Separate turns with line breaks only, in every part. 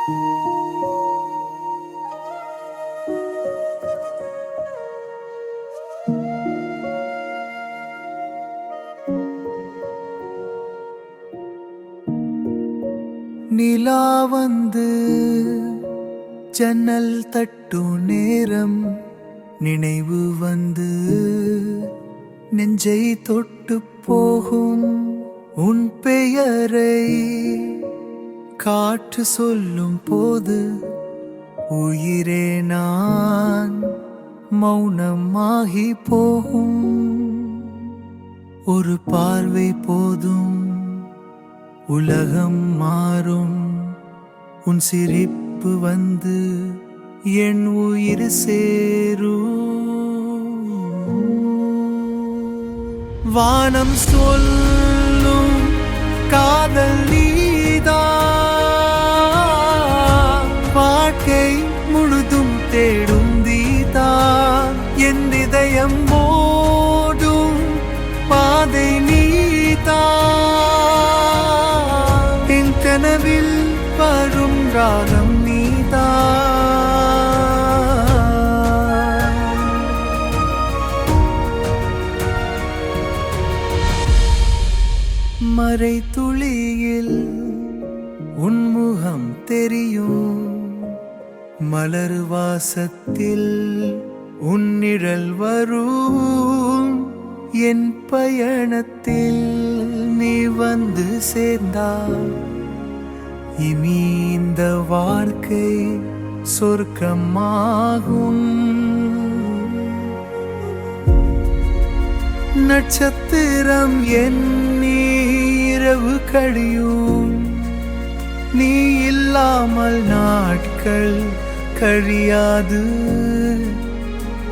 நிலா வந்து ஜன்னல் தட்டும் நேரம் நினைவு வந்து நெஞ்சை தொட்டு போகும். உன் பெயரை காற்று சொல்லும் போது உயிரே நான் மௌனமாகி போகும். ஒரு பார்வை போதும் உலகம் மாறும். உன் சிரிப்பு வந்து என் உயிர் சேரும். வானம் சொல்லும் காதல் நீதான், வாழ்க்கை முழுதும் தேடும் தீதான். என் இதயம் ஓடும் பாதை நீதான், என் கனவில் வரும் ராகம் நீதான். மறை துளியில் உன்முகம் தெரியும், மலர் வாசத்தில் உன்னிழல் வரும். என் பயணத்தில் நீ வந்து சேர்ந்தால் இனி இந்த வாழ்க்கை சொர்க்கமாகும். நட்சத்திரம் எண்ணி இரவு கழியும், நீ இல்லாமல் நாட்கள் கழியாது.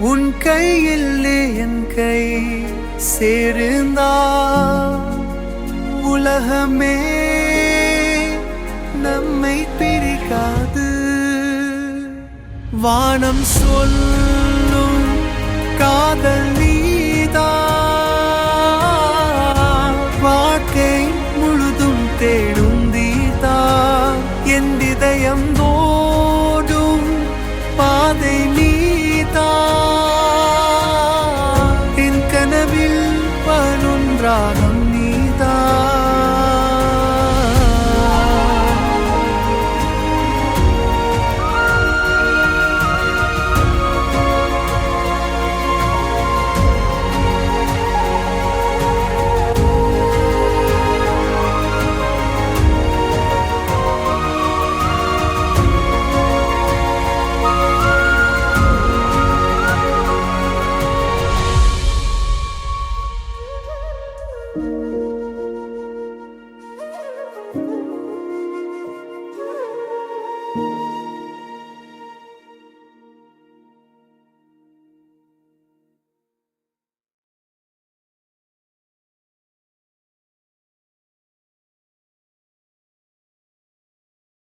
உன் கையில் என் கை சேர்ந்தால் உலகமே நம்மை பிரிக்காது. வானம் சொல்லும் காதல் நீதான், வாழ்க்கை முழுதும் தேடும் தீதான். என் இதயம் ஓடும் பாதை நீதான், என் கனவில் வரும் ராகம் நீதான்.